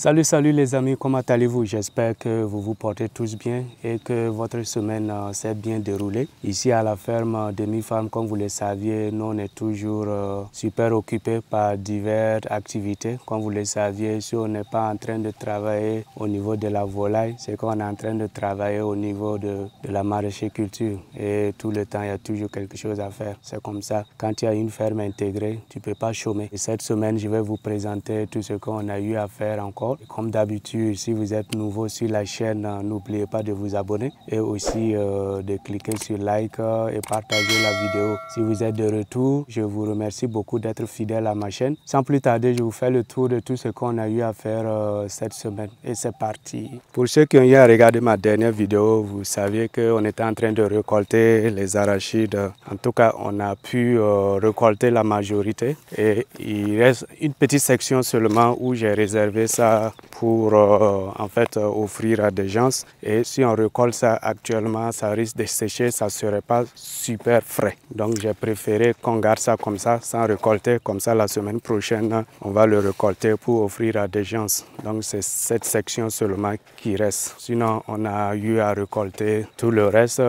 Salut les amis, comment allez-vous? J'espère que vous vous portez tous bien et que votre semaine s'est bien déroulée. Ici à la ferme Demi-Farm, comme vous le saviez, nous on est toujours super occupés par diverses activités. Comme vous le saviez, si on n'est pas en train de travailler au niveau de la volaille, c'est qu'on est en train de travailler au niveau de la maraîchère-culture. Et tout le temps, il y a toujours quelque chose à faire. C'est comme ça. Quand il y a une ferme intégrée, tu ne peux pas chômer. Et cette semaine, je vais vous présenter tout ce qu'on a eu à faire encore. Comme d'habitude, si vous êtes nouveau sur la chaîne, n'oubliez pas de vous abonner et aussi de cliquer sur like et partager la vidéo. Si vous êtes de retour, je vous remercie beaucoup d'être fidèle à ma chaîne. Sans plus tarder, je vous fais le tour de tout ce qu'on a eu à faire cette semaine. Et c'est parti. Pour ceux qui ont eu à regarder ma dernière vidéo, vous saviez qu'on était en train de récolter les arachides. En tout cas, on a pu récolter la majorité et il reste une petite section seulement où j'ai réservé ça pour en fait offrir à des gens. Et si on récolte ça actuellement, ça risque de sécher, ça ne serait pas super frais. Donc j'ai préféré qu'on garde ça comme ça, sans récolter. Comme ça, la semaine prochaine, on va le récolter pour offrir à des gens. Donc c'est cette section seulement qui reste. Sinon, on a eu à récolter tout le reste.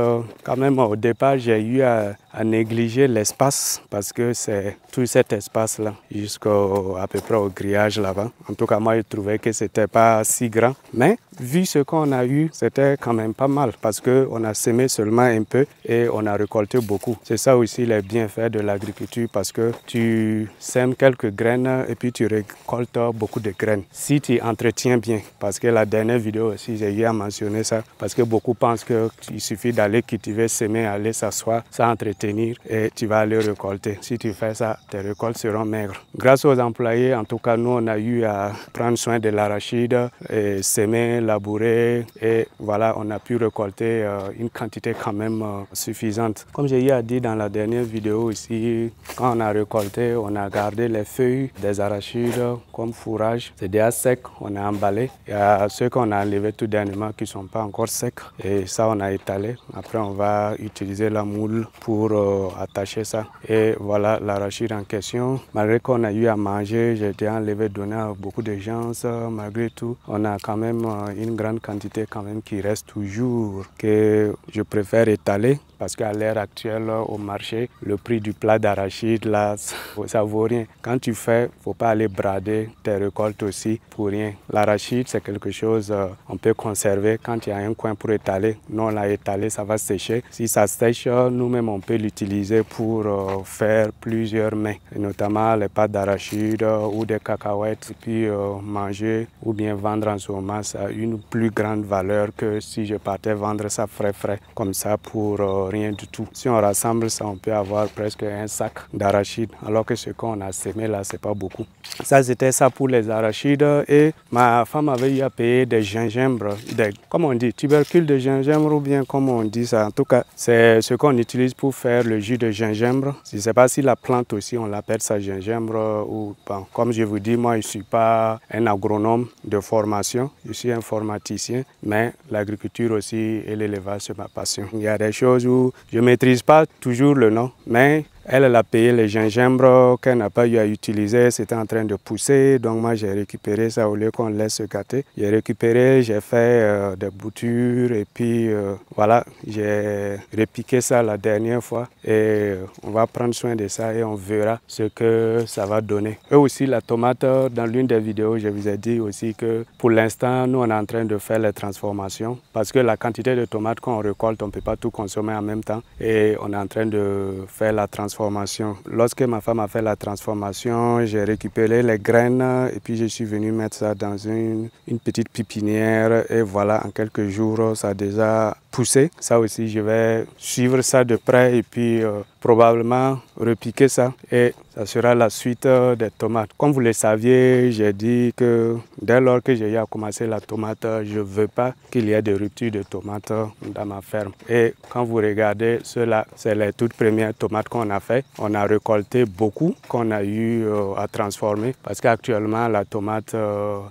Quand même, au départ, j'ai eu à négliger l'espace parce que c'est tout cet espace-là jusqu'à peu près au grillage là-bas. En tout cas, moi, je trouvais que c'était pas si grand. Mais vu ce qu'on a eu, c'était quand même pas mal parce qu'on a semé seulement un peu et on a récolté beaucoup. C'est ça aussi les bienfaits de l'agriculture parce que tu sèmes quelques graines et puis tu récoltes beaucoup de graines. Si tu entretiens bien, parce que la dernière vidéo aussi, j'ai eu à mentionner ça, parce que beaucoup pensent qu'il suffit d'aller cultiver, semer, aller s'asseoir, sans entretenir et tu vas aller récolter. Si tu fais ça, tes récoltes seront maigres. Grâce aux employés, en tout cas, nous, on a eu à prendre soin de l'arachide, semer, labourer et voilà, on a pu récolter une quantité quand même suffisante. Comme j'ai eu à dire dans la dernière vidéo ici, quand on a récolté, on a gardé les feuilles des arachides comme fourrage. C'est déjà sec, on a emballé. Il y a ceux qu'on a enlevés tout dernièrement qui ne sont pas encore secs et ça on a étalé. Après on va utiliser la moule pour attacher ça. Et voilà l'arachide en question. Malgré qu'on a eu à manger, j'ai déjà enlevé, donné à beaucoup de gens. Malgré tout, on a quand même une grande quantité quand même qui reste toujours que je préfère étaler parce qu'à l'heure actuelle au marché, le prix du plat d'arachide là, ça vaut rien. Quand tu fais, faut pas aller brader tes récoltes aussi pour rien. L'arachide, c'est quelque chose on peut conserver quand il y a un coin pour étaler. Nous, on l'a étalé, ça va sécher. Si ça sèche, nous-mêmes, on peut l'utiliser pour faire plusieurs mets, et notamment les pâtes d'arachide ou des cacahuètes, et puis manger ou bien vendre en ce moment, ça a une plus grande valeur que si je partais vendre ça frais comme ça pour rien du tout. Si on rassemble ça, on peut avoir presque un sac d'arachides, alors que ce qu'on a semé là, c'est pas beaucoup. Ça, c'était ça pour les arachides et ma femme avait eu à payer des gingembres, comme on dit, tubercules de gingembre ou bien comme on dit ça. En tout cas, c'est ce qu'on utilise pour faire le jus de gingembre. Je ne sais pas si la plante aussi, on l'appelle ça gingembre ou pas. Comme je vous dis, moi, je ne suis pas un agronome de formation, je suis informaticien, mais l'agriculture aussi et l'élevage, c'est ma passion. Il y a des choses où je ne maîtrise pas toujours le nom, mais elle a payé les gingembres qu'elle n'a pas eu à utiliser, c'était en train de pousser, donc moi j'ai récupéré ça au lieu qu'on laisse se gâter. J'ai récupéré, j'ai fait des boutures et puis voilà, j'ai repiqué ça la dernière fois et on va prendre soin de ça et on verra ce que ça va donner. Et aussi la tomate, dans l'une des vidéos, je vous ai dit aussi que pour l'instant, nous on est en train de faire les transformations parce que la quantité de tomates qu'on récolte, on ne peut pas tout consommer en même temps et on est en train de faire la transformation. Lorsque ma femme a fait la transformation, j'ai récupéré les graines et puis je suis venu mettre ça dans une petite pépinière et voilà, en quelques jours, ça a déjà poussé. Ça aussi, je vais suivre ça de près et puis probablement repiquer ça et ça sera la suite des tomates. Comme vous le saviez, j'ai dit que dès lors que j'ai eu à commencer la tomate, je ne veux pas qu'il y ait de rupture de tomates dans ma ferme. Et quand vous regardez cela, c'est les toutes premières tomates qu'on a fait. On a récolté beaucoup qu'on a eu à transformer parce qu'actuellement la tomate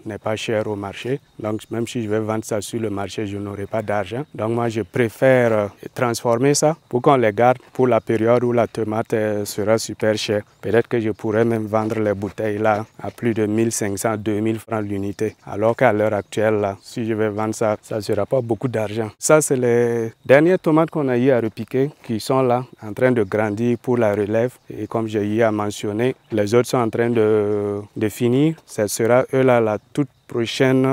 n'est pas chère au marché. Donc même si je vais vendre ça sur le marché, je n'aurai pas d'argent. Donc moi je préfère transformer ça pour qu'on les garde pour la période où la tomate sera super chère. Peut-être que je pourrais même vendre les bouteilles là à plus de 1500, 2000 francs l'unité. Alors qu'à l'heure actuelle, là, si je vais vendre ça, ça ne sera pas beaucoup d'argent. Ça, c'est les dernières tomates qu'on a eu à repiquer qui sont là, en train de grandir pour la relève. Et comme j'ai eu à mentionner, les autres sont en train de finir. Ce sera eux là la toute prochaine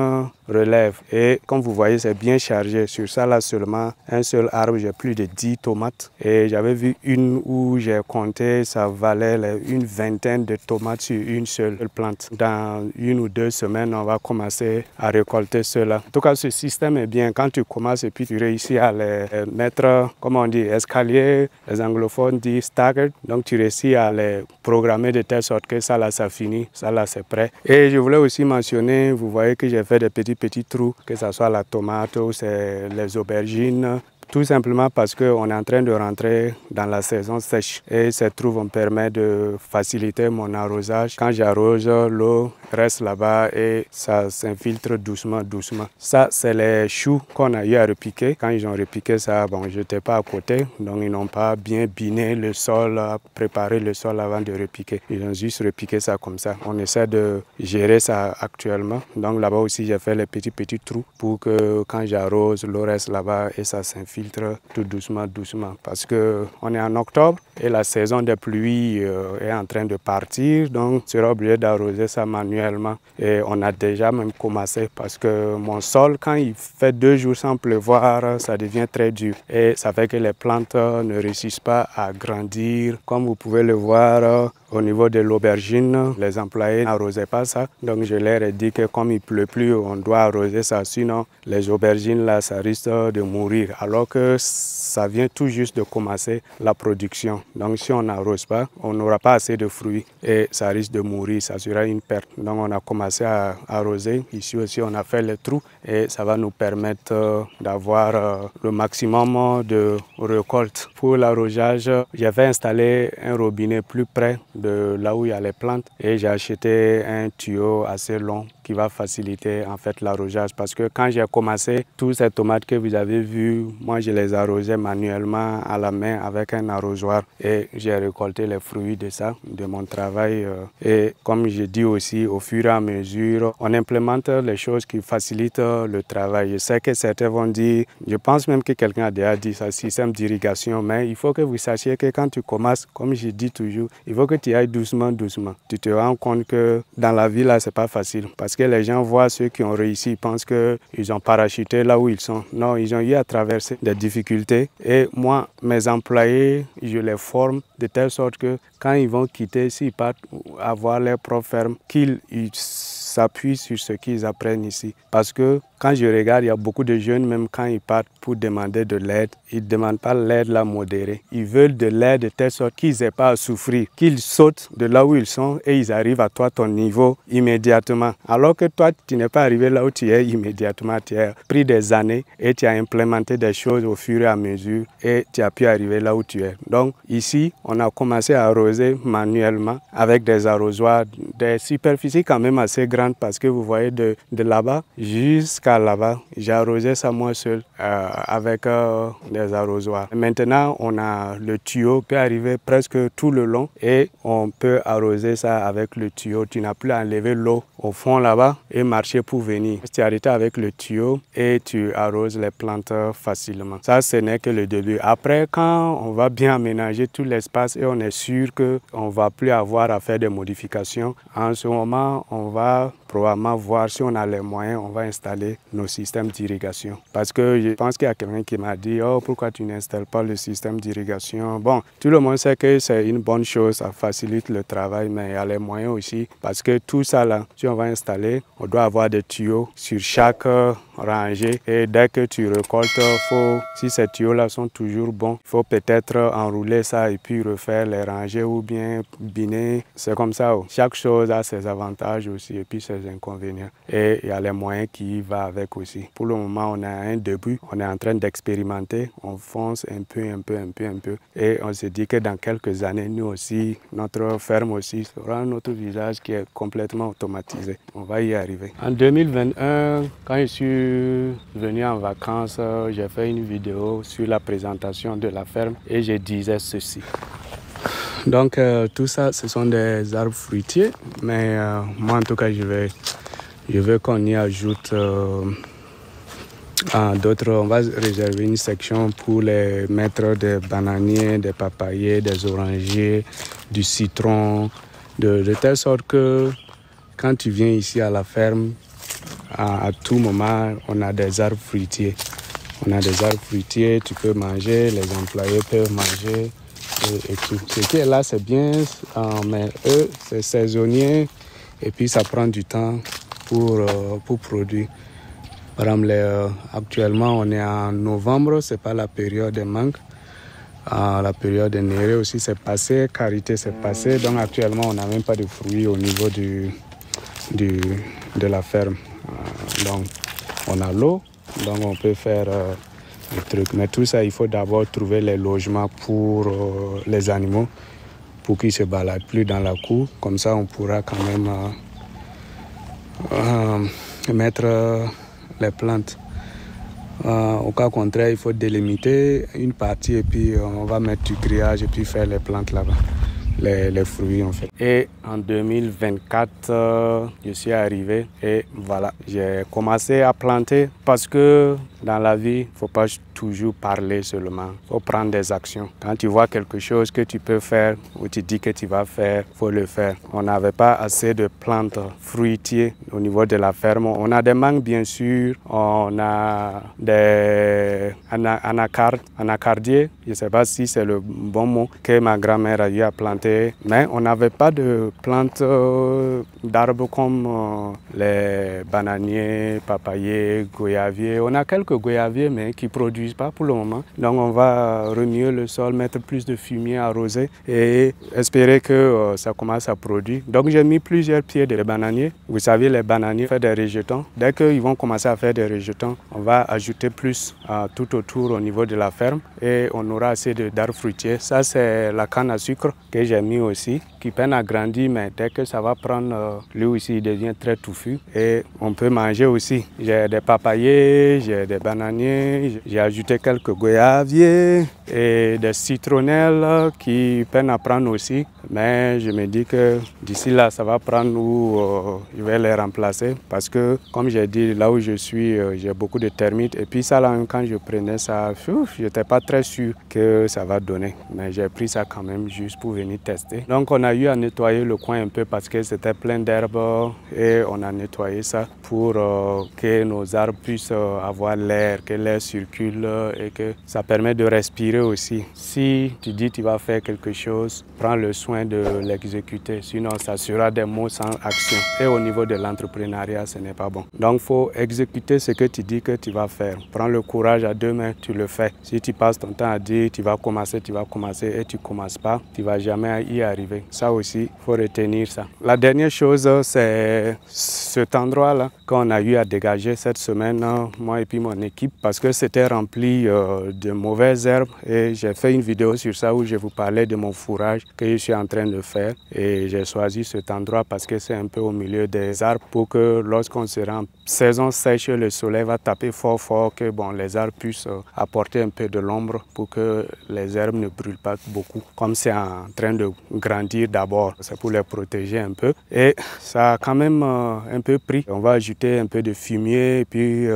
relève. Et comme vous voyez, c'est bien chargé. Sur ça, là seulement, un seul arbre, j'ai plus de 10 tomates. Et j'avais vu une où j'ai compté, ça valait une vingtaine de tomates sur une seule plante. Dans 1 ou 2 semaines, on va commencer à récolter cela. En tout cas, ce système est bien. Quand tu commences et puis tu réussis à les mettre, comme on dit, escalier, les anglophones disent staggered. Donc, tu réussis à les programmer de telle sorte que ça, là, ça finit. Ça, là, c'est prêt. Et je voulais aussi mentionner, vous voyez que j'ai fait des petits trous, que ce soit la tomate ou les aubergines. Tout simplement parce qu'on est en train de rentrer dans la saison sèche. Et ces trous vont permettre de faciliter mon arrosage. Quand j'arrose, l'eau reste là-bas et ça s'infiltre doucement, doucement. Ça, c'est les choux qu'on a eu à repiquer. Quand ils ont repiqué ça, bon, je n'étais pas à côté. Donc, ils n'ont pas bien biné le sol, préparé le sol avant de repiquer. Ils ont juste repiqué ça comme ça. On essaie de gérer ça actuellement. Donc, là-bas aussi, j'ai fait les petits trous pour que quand j'arrose, l'eau reste là-bas et ça s'infiltre tout doucement, doucement. Parce qu'on est en octobre et la saison des pluies est en train de partir. Donc, on sera obligé d'arroser ça manuellement. Et on a déjà même commencé parce que mon sol, quand il fait 2 jours sans pleuvoir, ça devient très dur. Et ça fait que les plantes ne réussissent pas à grandir. Comme vous pouvez le voir, au niveau de l'aubergine, les employés n'arrosaient pas ça. Donc, je leur ai dit que comme il ne pleut plus, on doit arroser ça. Sinon, les aubergines, là, ça risque de mourir. Alors que ça vient tout juste de commencer la production. Donc, si on n'arrose pas, on n'aura pas assez de fruits et ça risque de mourir. Ça sera une perte. Donc, on a commencé à arroser. Ici aussi, on a fait les trous et ça va nous permettre d'avoir le maximum de récolte. Pour l'arrosage, j'avais installé un robinet plus près de là où il y a les plantes et j'ai acheté un tuyau assez long qui va faciliter en fait l'arrosage parce que quand j'ai commencé, toutes ces tomates que vous avez vues, moi je les arrosais manuellement à la main avec un arrosoir et j'ai récolté les fruits de ça, de mon travail. Et comme je dis aussi, au fur et à mesure, on implémente les choses qui facilitent le travail. Je sais que certains vont dire, je pense même que quelqu'un a déjà dit ça, système d'irrigation, mais il faut que vous sachiez que quand tu commences, comme je dis toujours, il faut que tu ailles doucement, doucement. Tu te rends compte que dans la vie, là, c'est pas facile. Parce que les gens voient ceux qui ont réussi, ils pensent qu'ils ont parachuté là où ils sont. Non, ils ont eu à traverser des difficultés. Et moi, mes employés, je les forme de telle sorte que quand ils vont quitter, s'ils partent avoir leur propre ferme, qu'ils s'appuient sur ce qu'ils apprennent ici. Parce que quand je regarde, il y a beaucoup de jeunes, même quand ils partent pour demander de l'aide, ils ne demandent pas l'aide là modérée. Ils veulent de l'aide de telle sorte qu'ils n'aient pas à souffrir, qu'ils sautent de là où ils sont et ils arrivent à toi, ton niveau, immédiatement. Alors que toi, tu n'es pas arrivé là où tu es immédiatement. Tu as pris des années et tu as implémenté des choses au fur et à mesure et tu as pu arriver là où tu es. Donc ici, on a commencé à arroser manuellement avec des arrosoirs, des superficies quand même assez grandes parce que vous voyez de là-bas jusqu'à là-bas, j'ai arrosé ça moi seul avec des arrosoirs. Maintenant, on a le tuyau qui peut arriver presque tout le long et on peut arroser ça avec le tuyau. Tu n'as plus à enlever l'eau au fond là-bas et marcher pour venir. Tu arrêtes avec le tuyau et tu arroses les plantes facilement. Ça, ce n'est que le début. Après, quand on va bien aménager tout l'espace et on est sûr qu'on ne va plus avoir à faire des modifications, en ce moment, on va probablement voir si on a les moyens, on va installer nos systèmes d'irrigation. Parce que je pense qu'il y a quelqu'un qui m'a dit « Oh, pourquoi tu n'installes pas le système d'irrigation ?» Bon, tout le monde sait que c'est une bonne chose, ça facilite le travail, mais il y a les moyens aussi. Parce que tout ça là, si on va installer, on doit avoir des tuyaux sur chaque rangée. Et dès que tu récoltes, si ces tuyaux-là sont toujours bons, il faut peut-être enrouler ça et puis refaire les rangées ou bien biner. C'est comme ça. Chaque chose a ses avantages aussi et puis ses inconvénients. Et il y a les moyens qui vont avec aussi. Pour le moment, on a un début, on est en train d'expérimenter, on fonce un peu. Et on se dit que dans quelques années, nous aussi, notre ferme aussi sera notre visage qui est complètement automatique. préciser. On va y arriver. En 2021, quand je suis venu en vacances, j'ai fait une vidéo sur la présentation de la ferme et je disais ceci. Donc tout ça, ce sont des arbres fruitiers, mais moi en tout cas, je veux qu'on y ajoute d'autres. On va réserver une section pour les mettre des bananiers, des papayers, des orangers, du citron, de telle sorte que quand tu viens ici à la ferme, à tout moment, on a des arbres fruitiers. On a des arbres fruitiers, tu peux manger, les employés peuvent manger. Et tout. Ce qui est là, c'est bien, mais eux, c'est saisonnier et puis ça prend du temps pour produire. Par exemple, actuellement, on est en novembre, ce n'est pas la période des mangues. La période des nérés aussi, c'est passé, karité, c'est passé. Donc actuellement, on n'a même pas de fruits au niveau de la ferme. Donc, on a l'eau, donc on peut faire des trucs. Mais tout ça, il faut d'abord trouver les logements pour les animaux, pour qu'ils ne se baladent plus dans la cour. Comme ça, on pourra quand même mettre les plantes. Au cas contraire, il faut délimiter une partie et puis on va mettre du grillage et puis faire les plantes là-bas. Les fruits en fait. Et en 2024, je suis arrivé et voilà, j'ai commencé à planter parce que dans la vie, il ne faut pas toujours parler seulement, il faut prendre des actions. Quand tu vois quelque chose que tu peux faire ou tu dis que tu vas faire, il faut le faire. On n'avait pas assez de plantes fruitières au niveau de la ferme. On a des mangues bien sûr, on a des anacardiers, je ne sais pas si c'est le bon mot, que ma grand-mère a eu à planter, mais on n'avait pas de plantes d'arbres comme les bananiers, papayers, goyaviers. On a quelques goyaviers mais qui ne produisent pas pour le moment. Donc on va remuer le sol, mettre plus de fumier, arroser et espérer que ça commence à produire. Donc j'ai mis plusieurs pieds de bananiers. Vous savez, les bananiers font des rejetons. Dès qu'ils vont commencer à faire des rejetons, on va ajouter plus tout autour au niveau de la ferme et on aura assez d'arbres fruitiers. Ça c'est la canne à sucre que j'ai mis aussi, qui peine à grandir, mais dès que ça va prendre, lui aussi il devient très touffu et on peut manger aussi. J'ai des papayers, j'ai des bananiers, j'ai ajouté quelques goyaviers et des citronnelles qui peinent à prendre aussi, mais je me dis que d'ici là ça va prendre où je vais les remplacer parce que comme j'ai dit, là où je suis, j'ai beaucoup de termites et puis ça là, quand je prenais ça, je n'étais pas très sûr que ça va donner, mais j'ai pris ça quand même juste pour venir tester. Donc on a eu à nettoyer le coin un peu parce que c'était plein d'herbes et on a nettoyé ça pour que nos arbres puissent avoir l'air, que l'air circule et que ça permet de respirer aussi. Si tu dis que tu vas faire quelque chose, prends le soin de l'exécuter, sinon ça sera des mots sans action. Et au niveau de l'entrepreneuriat, ce n'est pas bon. Donc il faut exécuter ce que tu dis que tu vas faire. Prends le courage à deux mains, tu le fais. Si tu passes ton temps à dire tu vas commencer et tu ne commences pas, tu ne vas jamais y arriver. Ça aussi, il faut retenir ça. La dernière chose, c'est cet endroit-là qu'on a eu à dégager cette semaine, moi et puis mon équipe, parce que c'était rempli de mauvaises herbes et j'ai fait une vidéo sur ça où je vous parlais de mon fourrage que je suis en train de faire et j'ai choisi cet endroit parce que c'est un peu au milieu des arbres pour que lorsqu'on sera en saison sèche, le soleil va taper fort que bon, les arbres puissent apporter un peu de l'ombre pour que les herbes ne brûlent pas beaucoup. Comme c'est en train de grandir d'abord, c'est pour les protéger un peu et ça a quand même un peu pris. On va ajouter un peu de fumier et puis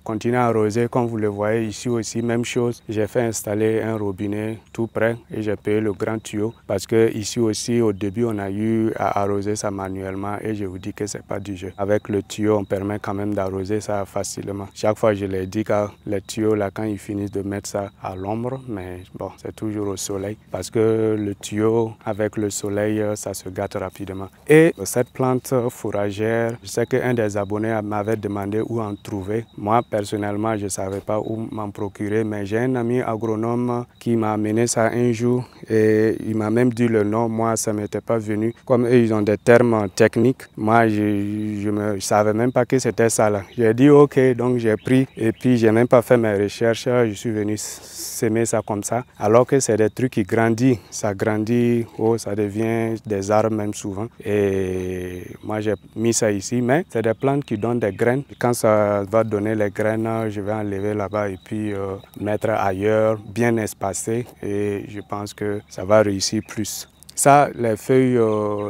continuer à arroser comme vous le voyez ici aussi, même chose. J'ai fait installer un robinet tout près et j'ai payé le grand tuyau parce que ici aussi au début on a eu à arroser ça manuellement et je vous dis que c'est pas du jeu. Avec le tuyau on permet quand même d'arroser ça facilement. Chaque fois je l'ai dit que les tuyaux là quand ils finissent de mettre ça à l'ombre, mais bon c'est toujours au soleil parce que le tuyau avec le soleil ça se gâte rapidement. Et cette plante fourragère, je sais qu'un des abonnés m'avait demandé où en trouver. Moi personnellement finalement, je ne savais pas où m'en procurer. Mais j'ai un ami agronome qui m'a amené ça un jour et il m'a même dit le nom. Moi, ça ne m'était pas venu. Comme eux, ils ont des termes techniques, moi, je ne savais même pas que c'était ça là. J'ai dit OK, donc j'ai pris et puis je n'ai même pas fait mes recherches. Je suis venu s'aimer ça comme ça. Alors que c'est des trucs qui grandissent. Ça grandit, oh, ça devient des arbres même souvent. Et moi, j'ai mis ça ici. Mais c'est des plantes qui donnent des graines. Quand ça va donner les graines, je vais enlever là-bas et puis mettre ailleurs, bien espacé. Et je pense que ça va réussir plus. Ça, les feuilles,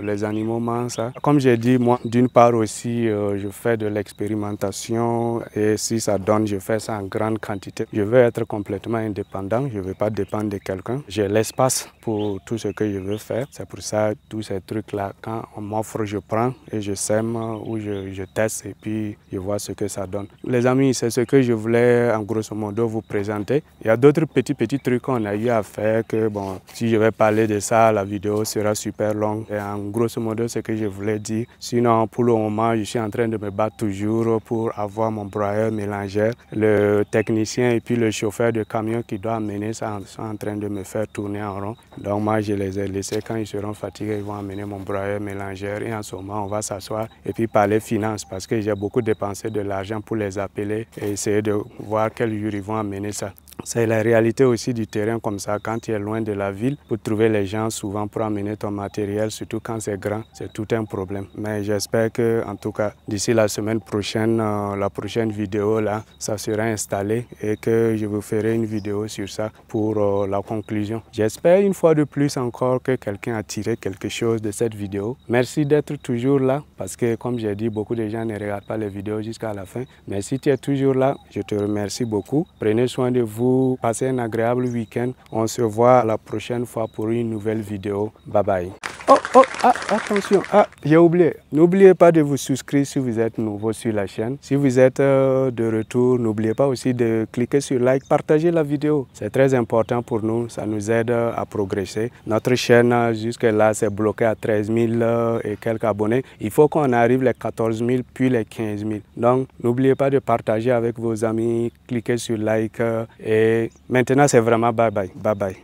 les animaux mangent ça. Comme j'ai dit, moi, d'une part aussi, je fais de l'expérimentation et si ça donne, je fais ça en grande quantité. Je veux être complètement indépendant, je ne veux pas dépendre de quelqu'un. J'ai l'espace pour tout ce que je veux faire. C'est pour ça, tous ces trucs-là, quand on m'offre, je prends et je sème ou je teste et puis je vois ce que ça donne. Les amis, c'est ce que je voulais en grosso modo vous présenter. Il y a d'autres petits trucs qu'on a eu à faire que, bon, si je vais parler de ça, la vidéo sera super longue. Et en grosso modo, ce que je voulais dire. Sinon, pour le moment, je suis en train de me battre toujours pour avoir mon broyeur mélangeur. Le technicien et puis le chauffeur de camion qui doit amener ça sont en train de me faire tourner en rond. Donc moi, je les ai laissés. Quand ils seront fatigués, ils vont amener mon broyeur mélangeur. Et en ce moment, on va s'asseoir et puis parler finances parce que j'ai beaucoup dépensé de l'argent pour les appeler et essayer de voir quel jour ils vont amener ça. C'est la réalité aussi du terrain comme ça. Quand tu es loin de la ville, pour trouver les gens souvent pour amener ton matériel, surtout quand c'est grand, c'est tout un problème. Mais j'espère que, en tout cas, d'ici la semaine prochaine, la prochaine vidéo, là, ça sera installé et que je vous ferai une vidéo sur ça pour la conclusion. J'espère une fois de plus encore que quelqu'un a tiré quelque chose de cette vidéo. Merci d'être toujours là parce que, comme j'ai dit, beaucoup de gens ne regardent pas les vidéos jusqu'à la fin. Mais si tu es toujours là, je te remercie beaucoup. Prenez soin de vous. Passez un agréable week-end. On se voit la prochaine fois pour une nouvelle vidéo. Bye bye. Attention, j'ai oublié. N'oubliez pas de vous souscrire si vous êtes nouveau sur la chaîne. Si vous êtes de retour, n'oubliez pas aussi de cliquer sur like, partager la vidéo. C'est très important pour nous, ça nous aide à progresser. Notre chaîne, jusque-là, c'est bloqué à 13 000 et quelques abonnés. Il faut qu'on arrive les 14 000 puis les 15 000. Donc, n'oubliez pas de partager avec vos amis, cliquer sur like et maintenant, c'est vraiment bye bye. Bye bye.